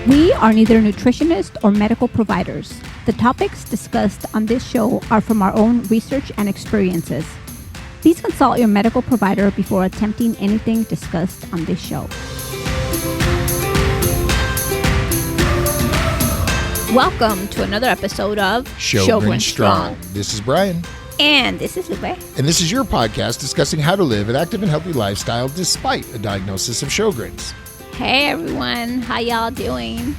We are neither nutritionists or medical providers. The topics discussed on this show are from our own research and experiences. Please consult your medical provider before attempting anything discussed on this show. Welcome to another episode of Sjogren Strong. This is Brian. And this is Lupe. And this is your podcast discussing how to live an active and healthy lifestyle despite a diagnosis of Sjogren's. Hey everyone, how y'all doing?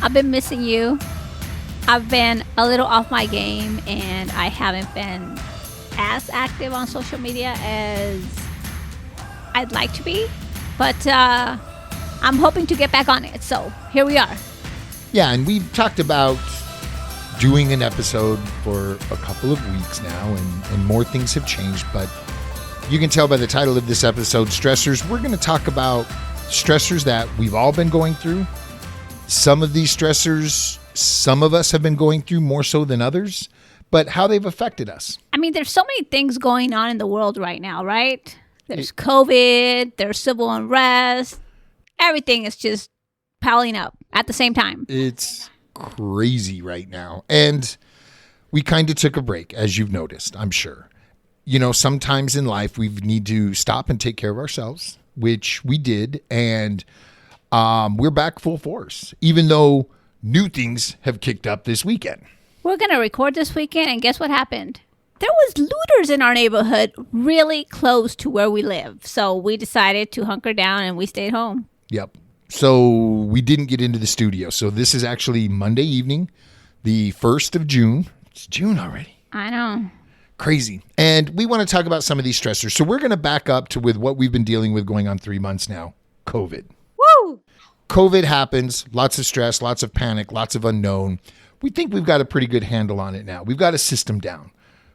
I've been missing you. I've been a little off my game and I haven't been as active on social media as I'd like to be. But I'm hoping to get back on it. So here we are. Yeah, and we've talked about doing an episode for a couple of weeks now and more things have changed. But you can tell by the title of this episode, Stressors, we're going to talk about stressors that we've all been going through. Some of these stressors, some of us have been going through more so than others, but how they've affected us. I mean, there's so many things going on in the world right now, right? There's COVID, there's civil unrest. Everything is just piling up at the same time. It's crazy right now. And we kind of took a break, as you've noticed, I'm sure. You know, sometimes in life we need to stop and take care of ourselves, which we did, and we're back full force, even though new things have kicked up this weekend. We're going to record this weekend, and guess what happened? There was looters in our neighborhood really close to where we live, so we decided to hunker down, and we stayed home. Yep. So we didn't get into the studio. So this is actually Monday evening, the 1st of June. It's June already. I know. Crazy. And we want to talk about some of these stressors. So we're going to back up to with what we've been dealing with going on 3 months now, COVID. Woo! COVID happens, lots of stress, lots of panic, lots of unknown. We think we've got a pretty good handle on it now. We've got a system down.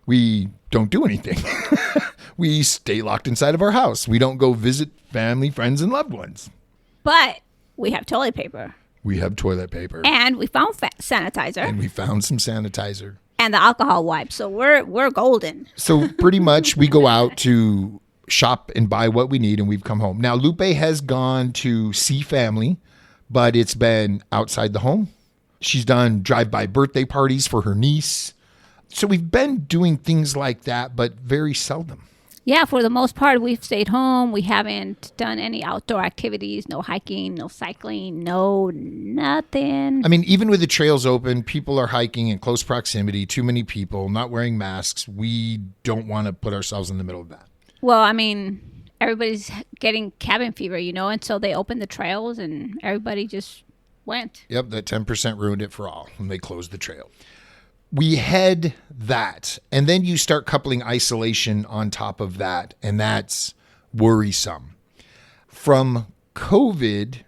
We don't do anything. We stay locked inside of our house. We don't go visit family, friends, and loved ones. But we have toilet paper. We have toilet paper. And we found sanitizer. And we found some sanitizer. And the alcohol wipes. So we're golden. So pretty much we go out to shop and buy what we need and we've come home. Now Lupe has gone to see family, but it's been outside the home. She's done drive-by birthday parties for her niece. So we've been doing things like that, but very seldom. Yeah, for the most part, we've stayed home. We haven't done any outdoor activities, no hiking, no cycling, no nothing. I mean, even with the trails open, people are hiking in close proximity, too many people, not wearing masks. We don't want to put ourselves in the middle of that. Well, I mean, everybody's getting cabin fever, you know, and so they opened the trails and everybody just went. Yep, that 10% ruined it for all when they closed the trail. We had that, and then you start coupling isolation on top of that, and that's worrisome. From COVID,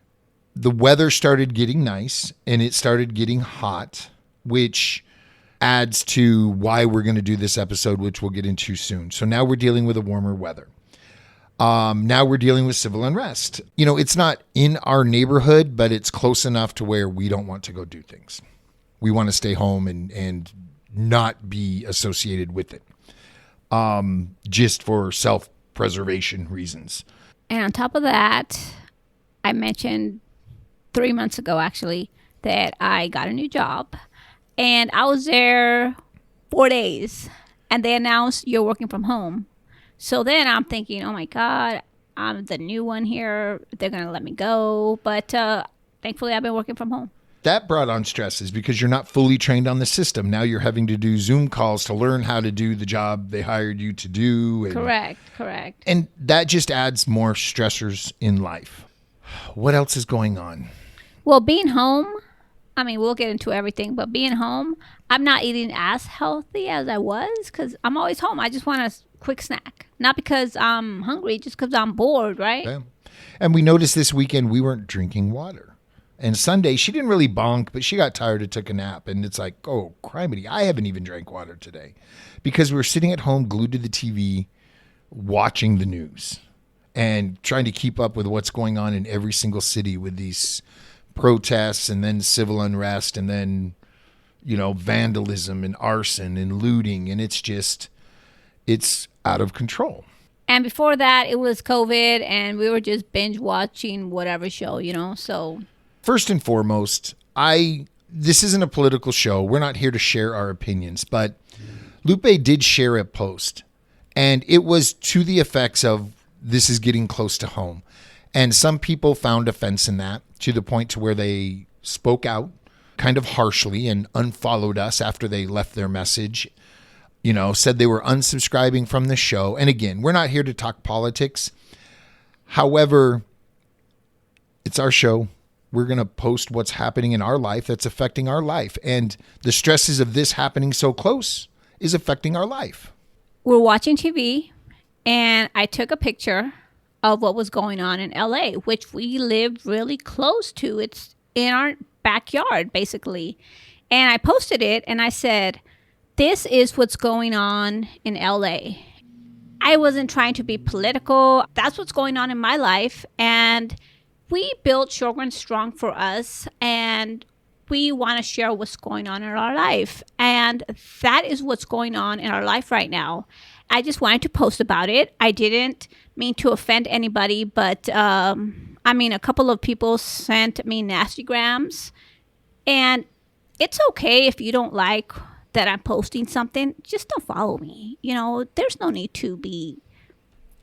the weather started getting nice, and it started getting hot, which adds to why we're going to do this episode, which we'll get into soon. So now we're dealing with a warmer weather. Now we're dealing with civil unrest. You know, it's not in our neighborhood, but it's close enough to where we don't want to go do things. We want to stay home and not be associated with it, just for self-preservation reasons. And on top of that, I mentioned 3 months ago, actually, that I got a new job. And I was there 4 days. And they announced you're working from home. So then I'm thinking, oh, my God, I'm the new one here. They're going to let me go. But thankfully, I've been working from home. That brought on stresses because you're not fully trained on the system. Now you're having to do Zoom calls to learn how to do the job they hired you to do. And, Correct. And that just adds more stressors in life. What else is going on? Well, being home, I mean, we'll get into everything, but being home, I'm not eating as healthy as I was because I'm always home. I just want a quick snack. Not because I'm hungry, just because I'm bored, right? Yeah. And we noticed this weekend we weren't drinking water. And Sunday, she didn't really bonk, but she got tired and took a nap. And it's like, oh, criminy, I haven't even drank water today. Because we were sitting at home glued to the TV, watching the news and trying to keep up with what's going on in every single city with these protests and then civil unrest and then, you know, vandalism and arson and looting. And it's out of control. And before that, it was COVID and we were just binge watching whatever show, you know, so... First and foremost, this isn't a political show. We're not here to share our opinions, but Lupe did share a post, and it was to the effects of, this is getting close to home. And some people found offense in that, to the point to where they spoke out kind of harshly and unfollowed us after they left their message, said they were unsubscribing from the show. And again, we're not here to talk politics. However, it's our show. We're going to post what's happening in our life that's affecting our life. And the stresses of this happening so close is affecting our life. We're watching TV, and I took a picture of what was going on in LA, which we live really close to. It's in our backyard, basically. And I posted it, and I said, this is what's going on in LA. I wasn't trying to be political. That's what's going on in my life. And we built Sjogren Strong for us, and we want to share what's going on in our life. And that is what's going on in our life right now. I just wanted to post about it. I didn't mean to offend anybody, but a couple of people sent me nasty grams. And it's okay if you don't like that I'm posting something. Just don't follow me. There's no need to be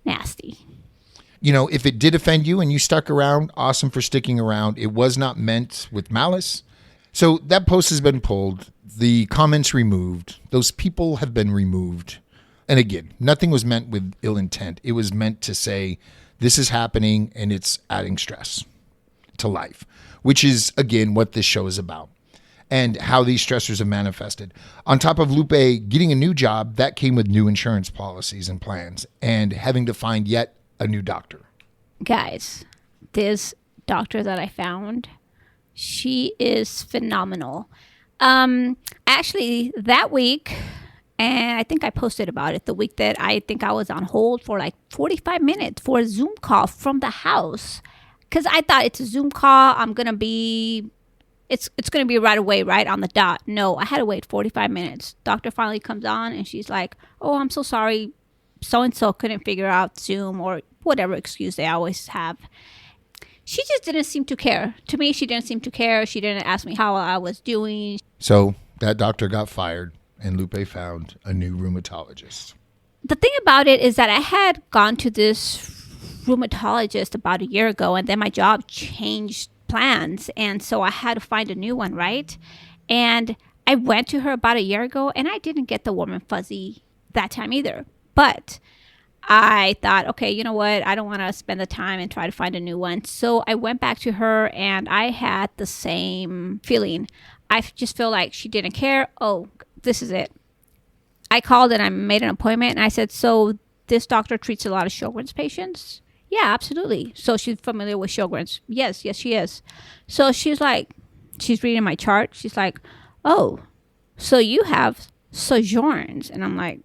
nasty. If it did offend you and you stuck around, awesome for sticking around. It was not meant with malice. So that post has been pulled. The comments removed. Those people have been removed. And again, nothing was meant with ill intent. It was meant to say, this is happening and it's adding stress to life, which is, again, what this show is about and how these stressors have manifested. On top of Lupe getting a new job, that came with new insurance policies and plans and having to find yet a new doctor. Guys, this doctor that I found, she is phenomenal. Actually, that week, and I think I posted about it, the week that I think I was on hold for like 45 minutes for a Zoom call from the house. Because I thought it's a Zoom call. It's going to be right away, right on the dot. No, I had to wait 45 minutes. Doctor finally comes on and she's like, oh, I'm so sorry. So-and-so couldn't figure out Zoom, or whatever excuse they always have. She just didn't seem to care. To me, she didn't seem to care. She didn't ask me how I was doing. So that doctor got fired and Lupe found a new rheumatologist. The thing about it is that I had gone to this rheumatologist about a year ago, and then my job changed plans. And so I had to find a new one, right? And I went to her about a year ago, and I didn't get the warm and fuzzy that time either. But I thought, okay, you know what? I don't want to spend the time and try to find a new one. So I went back to her, and I had the same feeling. I just feel like she didn't care. Oh, this is it. I called and I made an appointment, and I said, so this doctor treats a lot of Sjogren's patients? Yeah, absolutely. So she's familiar with Sjogren's? Yes, she is. So she's reading my chart. She's like, oh, so you have Sjogren's. And I'm like,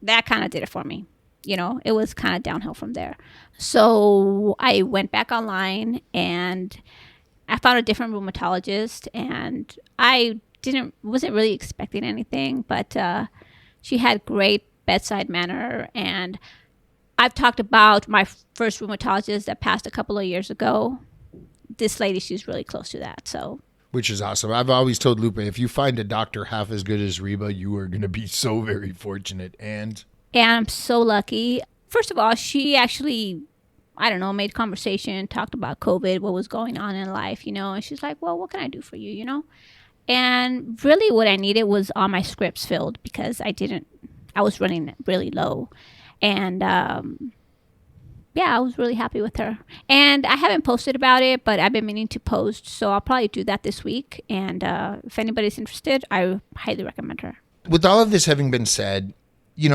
that kind of did it for me. It was kind of downhill from there. So I went back online and I found a different rheumatologist, and I wasn't really expecting anything, but she had great bedside manner. And I've talked about my first rheumatologist that passed a couple of years ago. This lady, she's really close to that. So, which is awesome. I've always told Lupe, if you find a doctor half as good as Reba, you are going to be so very fortunate. And I'm so lucky. First of all, she actually, made conversation, talked about COVID, what was going on in life, and she's like, well, what can I do for you, And really what I needed was all my scripts filled, because I was running really low. And I was really happy with her. And I haven't posted about it, but I've been meaning to post. So I'll probably do that this week. And if anybody's interested, I highly recommend her. With all of this having been said,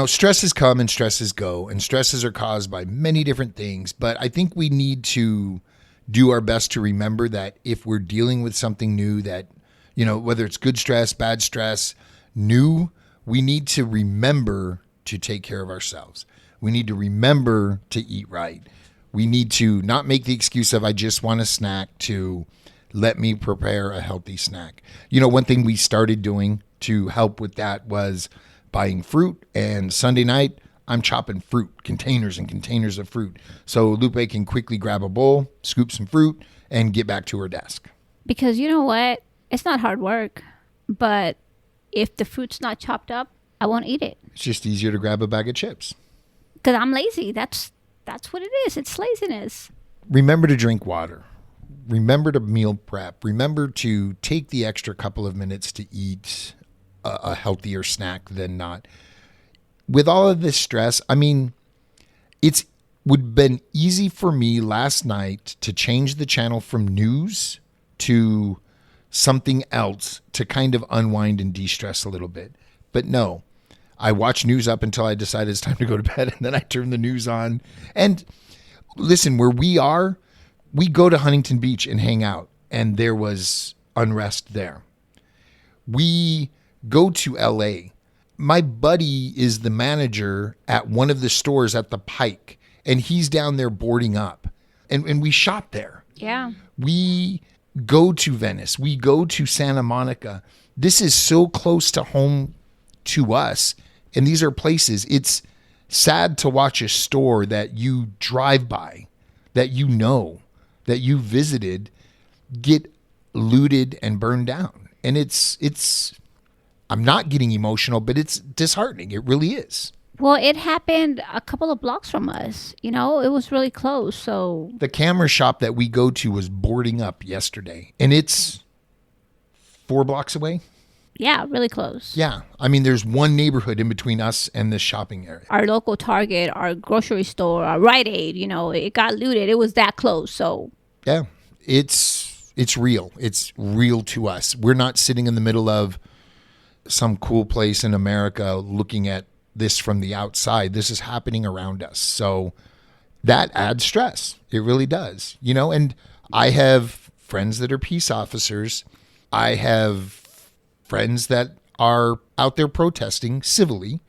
stresses come and stresses go, and stresses are caused by many different things. But I think we need to do our best to remember that if we're dealing with something new that, whether it's good stress, bad stress, new, we need to remember to take care of ourselves. We need to remember to eat right. We need to not make the excuse of, I just want a snack, to let me prepare a healthy snack. One thing we started doing to help with that was buying fruit, and Sunday night I'm chopping fruit, containers and containers of fruit. So Lupe can quickly grab a bowl, scoop some fruit, and get back to her desk. Because you know what? It's not hard work, but if the fruit's not chopped up, I won't eat it. It's just easier to grab a bag of chips. Because I'm lazy. That's what it is. It's laziness. Remember to drink water. Remember to meal prep. Remember to take the extra couple of minutes to eat a healthier snack than not. With all of this stress, I mean, it's would have been easy for me last night to change the channel from news to something else to kind of unwind and de-stress a little bit. But no, I watched news up until I decided it's time to go to bed, and then I turned the news on. And listen, where we are, we go to Huntington Beach and hang out, and there was unrest there. We go to LA. My buddy is the manager at one of the stores at the Pike, and he's down there boarding up, and we shop there. Yeah. We go to Venice. We go to Santa Monica. This is so close to home to us, and these are places. It's sad to watch a store that you drive by, that you know, that you visited, get looted and burned down. And it's I'm not getting emotional, but it's disheartening. It really is. Well, it happened a couple of blocks from us. You know, it was really close. So The camera shop that we go to was boarding up yesterday, and it's 4 blocks away. yeah, really close. Yeah. I mean, there's one neighborhood in between us and this shopping area. Our local Target, our grocery store, our Rite Aid, you know, it got looted. It was that close. So Yeah. It's real. It's real to us. We're not sitting in the middle of some cool place in America looking at this from the outside. This is happening around us. So that adds stress. It really does. You know, and I have friends that are peace officers. I have friends that are out there protesting civilly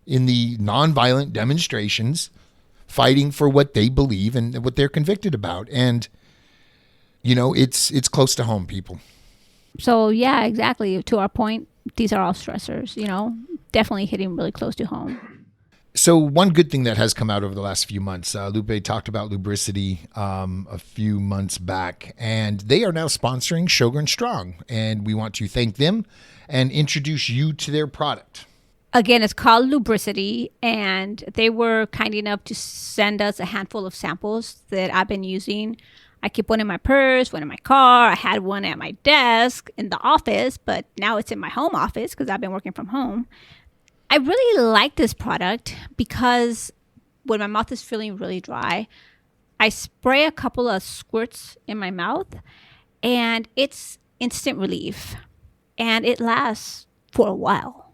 in the nonviolent demonstrations, fighting for what they believe and what they're convicted about. And, you know, it's close to home, people. So yeah, exactly. To our point, these are all stressors, you know, definitely hitting really close to home. So one good thing that has come out over the last few months, Lupe talked about Lubricity a few months back, and they are now sponsoring Sugar and Strong, and we want to thank them and introduce you to their product. Again, it's called Lubricity, and they were kind enough to send us a handful of samples that I've been using. I keep one in my purse, one in my car. I had one at my desk in the office, but now it's in my home office because I've been working from home. I really like this product because when my mouth is feeling really dry, I spray a couple of squirts in my mouth, and it's instant relief, and it lasts for a while.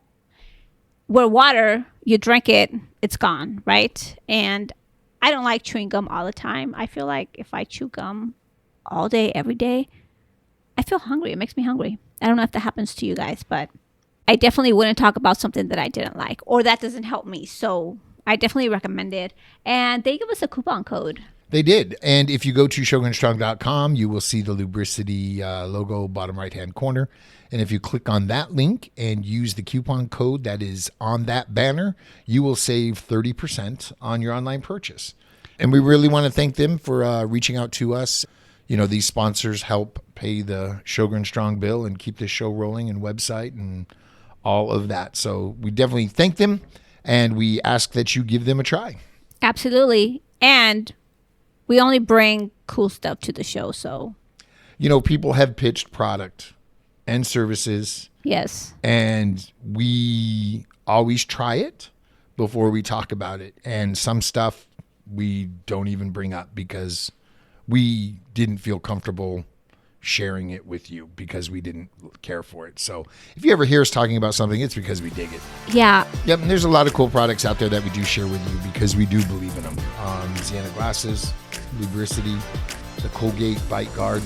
Where water, you drink it, it's gone, right? And I don't like chewing gum all the time. I feel like if I chew gum all day, every day, I feel hungry. It makes me hungry. I don't know if that happens to you guys, but I definitely wouldn't talk about something that I didn't like or that doesn't help me. So I definitely recommend it. And they give us a coupon code. They did. And if you go to sugarandstrong.com, you will see the Lubricity logo bottom right-hand corner. And if you click on that link and use the coupon code that is on that banner, you will save 30% on your online purchase. And we really want to thank them for reaching out to us. You know, these sponsors help pay the Sugar and Strong bill and keep this show rolling and website and all of that. So we definitely thank them, and we ask that you give them a try. Absolutely. And we only bring cool stuff to the show. So, you know, people have pitched product and services. yes. And we always try it before we talk about it. And some stuff we don't even bring up because we didn't feel comfortable sharing it with you because we didn't care for it. So if you ever hear us talking about something, it's because we dig it. Yeah. Yep. And there's a lot of cool products out there that we do share with you because we do believe in them. Sienna glasses, Lubricity, the Colgate Bite Guard.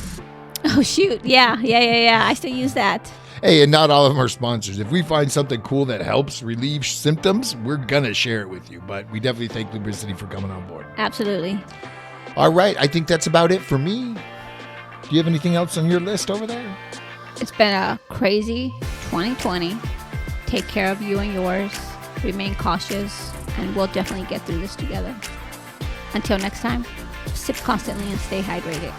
Oh, shoot. Yeah. I still use that. Hey, and not all of them are sponsors. If we find something cool that helps relieve symptoms, we're going to share it with you. But we definitely thank Lubricity for coming on board. Absolutely. All right. I think that's about it for me. Do you have anything else on your list over there? It's been a crazy 2020. Take care of you and yours. Remain cautious, and we'll definitely get through this together. Until next time, sip constantly and stay hydrated.